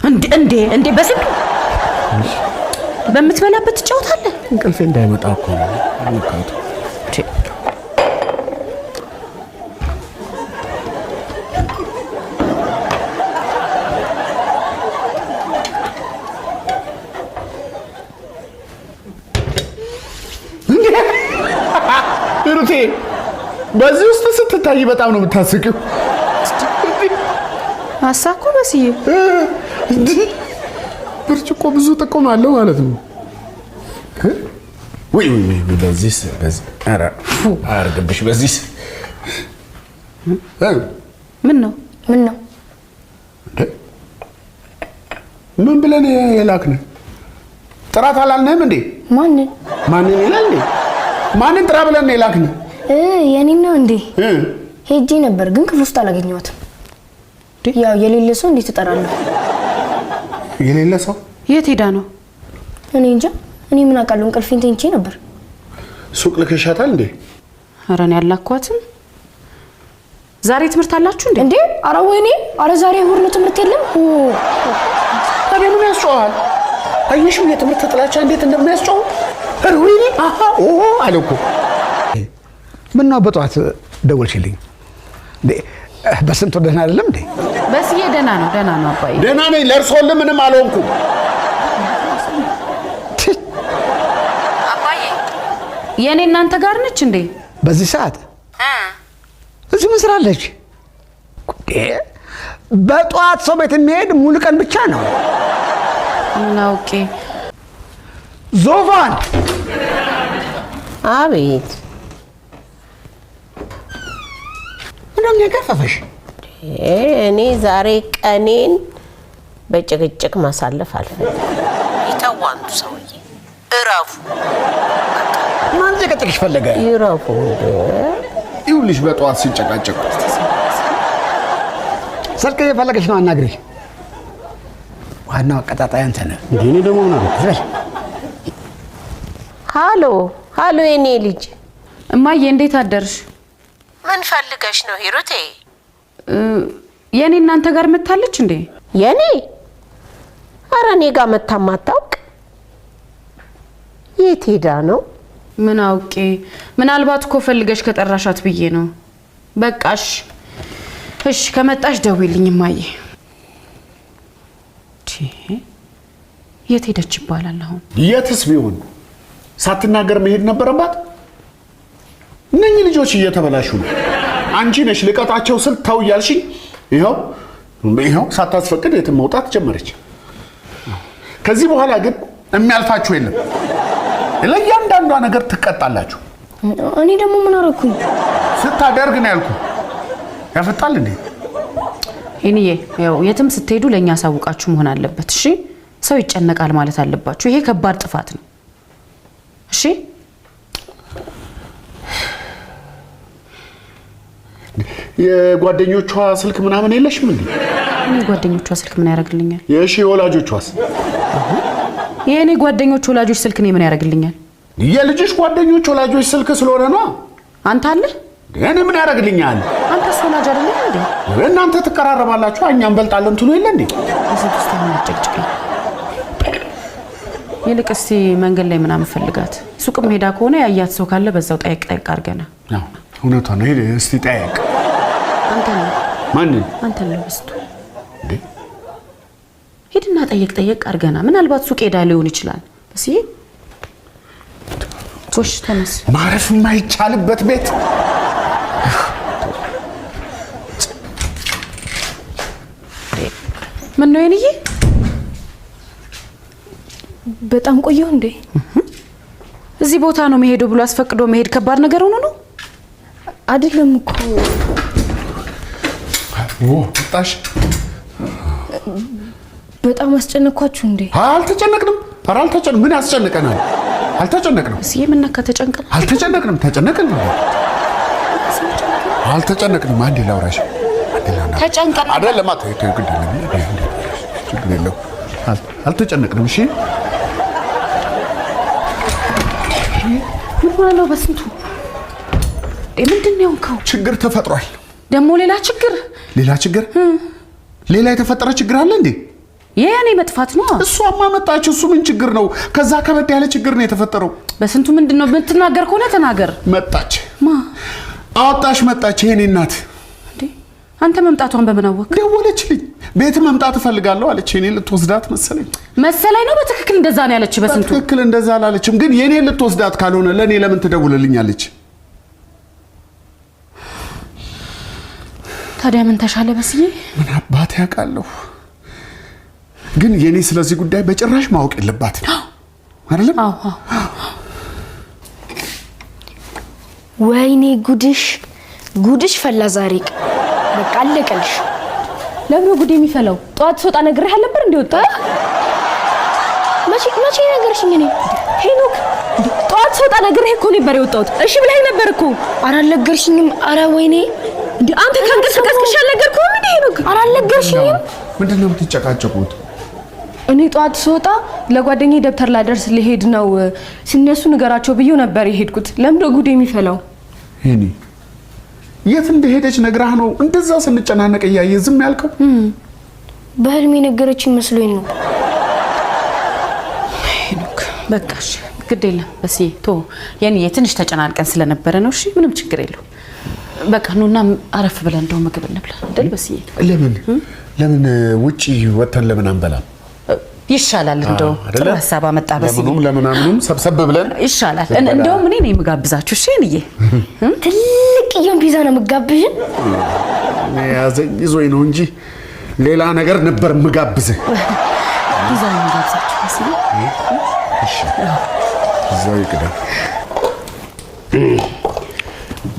እንዴ በስንቱ በምትበላበት ትጫወታለህ? እንቅልፌ እንዳይመጣ እኮ ነው። ሩቴ በዚህ ውስጥ ስትታይ በጣም ነው የምታስቂው። አሳኩ በስዬ ብርጭቆ ብዙ ጥቅም አለው ማለት ነው። ወይ በዚህ አራ አርግብሽ በዚህ ምን ነው ምን ብለን የላክነ ጥራት አላልነህም እንዴ? ማንን ይላል እንዴ? ማንን ጥራ ብለን የላክነ? የኔ ነው እንዴ? ሄጄ ነበር ግን ክፍል ውስጥ አላገኘኋትም። ያው የሌለ ሰው እንዴት ትጠራለህ? የሌለ ሰው የት ሄዳ ነው? እኔ እንጃ። እኔ ምን አውቃለሁ? እንቅልፌን ተኝቼ ነበር። ሱቅ ልከሻታል እንዴ? ኧረ እኔ አላኳትም። ዛሬ ትምህርት አላችሁ እንዴ? ኧረ ወይኔ! ኧረ ዛሬ እሑድ ነው፣ ትምህርት የለም። ታዲያ ምን ያስጨዋል? አየሽው የትምህርት ጥላቻ እንዴት እንደሚያስጨው? ኧረ ወይኔ! አለኩ። ምን ነው በጧት ደወልሽልኝ እንዴ? በስንቱ ደህና አይደለም እንዴ? በስዬ ደህና ነው አባዬ። ደህና ነኝ። ለእርሶልህ ምንም አልሆንኩም አባዬ። የኔ እናንተ ጋር ነች እንዴ በዚህ ሰዓት? እዚህ ምን ስራ አለች? በጧት ሰው ቤት የሚሄድ ሙሉ ቀን ብቻ ነው። ምን አውቄ። ዞፋን አቤት። ምንም የከፈፈሽ? እኔ ዛሬ ቀኔን በጭቅጭቅ ማሳለፍ አልፈልግም። ይተዋንቱ ሰውዬ እረፉ። ማን ጨቀጨቅሽ ፈለገ? ይረፉ። ይኸውልሽ በጠዋት ሲጨቃጨቁ ስልክ እየፈለገሽ ነው። አናግሪ። ዋናው አቀጣጣይ አንተ ነህ። እኔ ደግሞ ምን አደረኩ? ሃሎ የኔ ልጅ። እማዬ እንዴት አደርሽ? ምን ፈልገሽ ነው ሂሩቴ? የኔ እናንተ ጋር መታለች እንዴ? የኔ? ኧረ እኔ ጋር መታ ማታውቅ። የት ሄዳ ነው? ምን አውቄ። ምናልባት እኮ ፈልገሽ ከጠራሻት ብዬ ነው። በቃሽ። እሺ ከመጣሽ ደውይልኝ እማዬ። የት ሄደች ይባላል አሁን? የትስ ቢሆን ሳትናገር መሄድ ነበረባት። እነኚህ ልጆች እየተበላሹ ነው። አንቺ ነሽ ልቀጣቸው ስል ተው እያልሽኝ ይኸው ሳታስፈቅድ የትም መውጣት ጀመረች። ከዚህ በኋላ ግን የሚያልፋችሁ የለም። ለእያንዳንዷ ነገር ትቀጣላችሁ። እኔ ደግሞ ምን አደረኩኝ? ስታደርግ ነው ያልኩ። ያፈጣል እንዴ? እኔዬ ያው የትም ስትሄዱ ለኛ አሳውቃችሁ መሆን አለበት። እሺ ሰው ይጨነቃል ማለት አለባችሁ። ይሄ ከባድ ጥፋት ነው። እሺ የጓደኞቿ ስልክ ምናምን የለሽም እንዴ? የጓደኞቿ ስልክ ምን ያደርግልኛል? የሺ ወላጆቿስ? የኔ ጓደኞች ወላጆች ስልክ ምን ያደርግልኛል? የልጅሽ ጓደኞች ወላጆች ስልክ ስለሆነ ነው። አንተ አለ እኔ ምን ያደርግልኛል? አንተ ወላጅ አይደለም እንዴ? እናንተ ተቀራረባላችሁ፣ እኛም በልጣለን ትሉ የለ እንዴ? እዚህ ውስጥ ምን ጨቅጭቅ። ይልቅ እስቲ መንገድ ላይ ምናምን ፈልጋት። ሱቅም ሄዳ ከሆነ ያያት ሰው ካለ በዛው ጠይቅ አድርገና። አዎ እውነቷን ነው። ሄደ እስቲ ጠይቅ። አንተ ነው ማን? አንተ ነው በስቱ እንዴ? ሄድና ጠይቅ አድርገና። ምናልባት ሱቅ ሄዳ ሊሆን ይችላል። እሺ ኮሽ ተነስ። ማረፍ የማይቻልበት ቤት ምን ነው የኔ? በጣም ቆየው እንዴ? እዚህ ቦታ ነው መሄዱ ብሎ አስፈቅዶ መሄድ ከባድ ነገር ሆኖ ነው አይደለም እኮ። ታሽ በጣም አስጨነቅኳችሁ እንዴ? አልተጨነቅንም። ኧረ አልተጨነቅንም። ምን ያስጨንቀናል? አልተጨነቅንም። እሺ ምን ተጨንቀን? አልተጨነቅንም። ተጨነቅን? አልተጨነቅንም። አንዴ ላውራሽ። ተጨንቀን አይደለም ችግር የለውም። አልተጨነቅንም። እሺ ምን ሆነው በስንቱ ምንድን ነው የሆንከው? ችግር ተፈጥሯል። ደግሞ ሌላ ችግር? ሌላ የተፈጠረ ችግር አለ እንዴ? የኔ መጥፋት ነው። እሷማ መጣች። እሱ ምን ችግር ነው? ከዛ ከበድ ያለ ችግር ነው የተፈጠረው። በስንቱ ምንድነው የምትናገር ከሆነ ተናገር። መጣች ማ አወጣሽ? መጣች የኔ እናት። እንዴ አንተ መምጣቷን በምን አወቅ? ደወለችልኝ። ቤት መምጣት እፈልጋለሁ አለች። የኔ ልትወስዳት መሰለኝ ነው። በትክክል እንደዛ ነው ያለች። በስንቱ በትክክል እንደዛ አላለችም፣ ግን የኔ ልትወስዳት ካልሆነ ለኔ ለምን ትደውልልኛለች? ታዲያ ምን ተሻለ በስዬ? ምን አባት ያውቃለሁ። ግን የኔ ስለዚህ ጉዳይ በጭራሽ ማወቅ የለባትም አይደለም? አዎ። ወይኔ ጉድሽ ፈላ ዛሬ። በቃ አለቀልሽ። ለምን ጉድ የሚፈለው? ጧት ስወጣ ነግሬህ አልነበር እንደወጣ? መቼ ነገርሽኝ? እኔ ሄኖክ ጧት ስወጣ ነግሬህ እኮ ነበር የወጣሁት። እሺ ብለኸኝ ነበር እኮ። ኧረ አልነገርሽኝም። ኧረ ወይኔ እንዴ አንተ ከንቀስቀስሽ አልነገርኩህም እንዴ ሄኖክ? ኧረ አልነገርሽኝም። ምንድነው የምትጨቃጨቁት? እኔ ጧት ስወጣ ለጓደኛዬ ደብተር ላደርስ ልሄድ ነው ሲነሱ ንገራቸው ብዬው ነበር የሄድኩት። ለምን ጉድ የሚፈላው? ሄኒ የት እንደሄደች ነግራህ ነው እንደዛ ስንጨናነቅ እያየ ዝም ያልከው? በህልሜ ነገረችኝ መስሎኝ ነው። ሄኖክ በቃሽ ግድ የለም በስዬ ቶ የኔ ትንሽ ተጨናንቀን ስለነበረ ነው። እሺ ምንም ችግር የለውም። በቃ ኑና አረፍ ብለን እንደው ምግብ እንብላ አይደል በስዬ? ለምን ውጪ ወተን ለምን አንበላም? ይሻላል። እንደው ጥሩ ሐሳብ አመጣ በስዬ። ለምናምኑም ሰብሰብ ብለን ይሻላል። እንደው ምን ነኝ የምጋብዛችሁ? እሺ እንዬ ትልቅዬን ፒዛ ነው የምጋብዥን። ያዘኝ ይዞኝ ነው እንጂ ሌላ ነገር ነበር የምጋብዝህ። ፒዛ ነው የምጋብዛችሁ በስዬ። እሺ እዛው ይቅደም።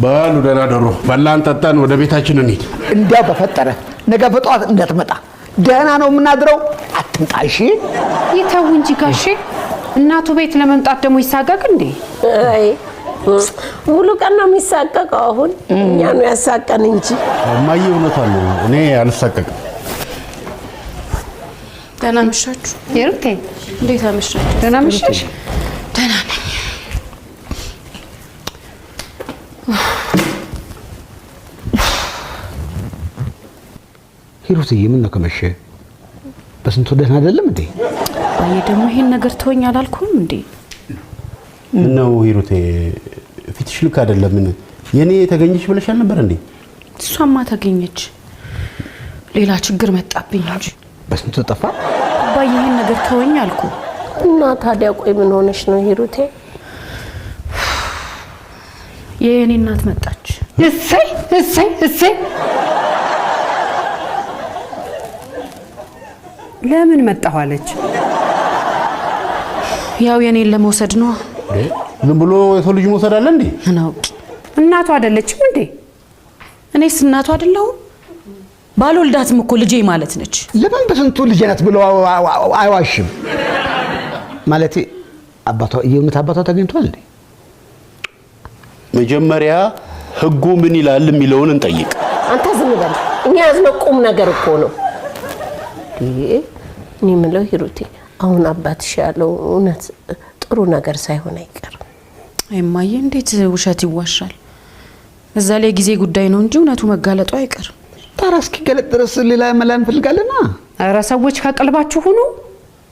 ባሉ ደህና ደሩ። በላን ጠጣን፣ ወደ ቤታችን እንሂድ። እንዲያው በፈጠረ ነገ በጠዋት እንዳትመጣ። ደህና ነው የምናድረው። አትምጣ እሺ? ይተው እንጂ ጋሼ። እናቱ ቤት ለመምጣት ደግሞ ይሳቀቅ እንዴ? አይ ሙሉ ቀን ነው የሚሳቀቀው። አሁን እኛ ነው ያሳቀን እንጂ እማዬ እውነቷን ነው። እኔ አልሳቀቅም። ደህና መሻችሁ? ይርቴ እንዴት አመሻችሁ? ደህና መሻሽ? ደህና ነኝ። ሂሩትዬ ምን ነው ከመሸ? በስንቱ ደህና አይደለም እንዴ? አይ ደግሞ ይሄን ነገር ተወኝ አላልኩም እንዴ? ነው ሂሩቴ ፊትሽ ልክ አይደለም። ምን የኔ ተገኘሽ ብለሻል ነበር እንዴ? እሷማ ተገኘች፣ ሌላ ችግር መጣብኝ እንጂ። በስንቱ ጠፋ? አባዬ ይሄን ነገር ተወኝ አልኩ። እና ታዲያ ቆይ ምን ሆነሽ ነው ሂሩቴ? የኔ እናት መጣች። እሰይ ለምን መጣሁ አለች? ያው የኔን ለመውሰድ ነው። ዝም ብሎ የሰው ልጅ መውሰድ አለ እንዴ? እናውቂ እናቷ አይደለችም እንዴ? እኔስ እናቷ አይደለሁም? ባልወልዳትም እኮ ልጄ ማለት ነች። ለምን በስንቱ ልጅ ናት ብሎ አይዋሽም? ማለቴ አባቷ የእውነት አባቷ ተገኝቷል እንዴ? መጀመሪያ ህጉ ምን ይላል የሚለውን እንጠይቅ። አንተ ዝም በል። እኛ ያዝነው ቁም ነገር እኮ ነው። እኔ የምለው ሂሩቴ አሁን አባትሽ ያለው እውነት ጥሩ ነገር ሳይሆን አይቀርም። እማዬ እንዴት ውሸት ይዋሻል? እዛ ላይ ጊዜ ጉዳይ ነው እንጂ እውነቱ መጋለጡ አይቀርም። ታዲያ እስኪገለጥ ድረስ ሌላ መላ እንፈልጋለና። ኧረ ሰዎች ከቀልባችሁ ሁኑ።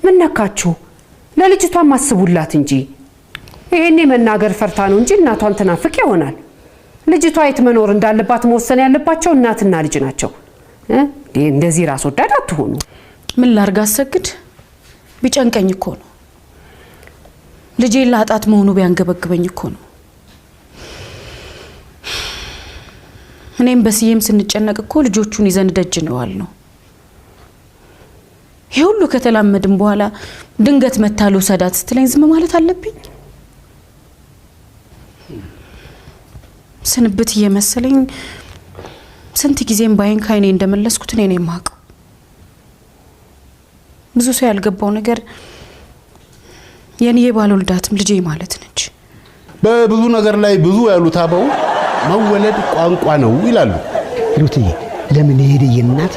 ምን ነካችሁ? ለልጅቷም አስቡላት እንጂ። ይሄኔ መናገር ፈርታ ነው እንጂ እናቷን ትናፍቅ ይሆናል። ልጅቷ የት መኖር እንዳለባት መወሰን ያለባቸው እናትና ልጅ ናቸው። እንደዚህ ራስ ወዳድ አትሆኑ። ምን ላርጋ አሰግድ? ቢጨንቀኝ እኮ ነው። ልጄ ላጣት መሆኑ ቢያንገበግበኝ እኮ ነው። እኔም በስዬም ስንጨነቅ እኮ ልጆቹን ይዘን ደጅ ነዋል ነው። ይሄ ሁሉ ከተላመድን በኋላ ድንገት መታሉ ሰዳት ስትለኝ ዝም ማለት አለብኝ? ስንብት እየመሰለኝ ስንት ጊዜም ባይን ካይኔ እንደመለስኩት እኔ ነኝ የማውቀው። ብዙ ሰው ያልገባው ነገር የኔ ባልወልዳትም ልጄ ማለት ነች። በብዙ ነገር ላይ ብዙ ያሉት አበው መወለድ ቋንቋ ነው ይላሉ። ሂሩትዬ ለምን የሄደ የእናት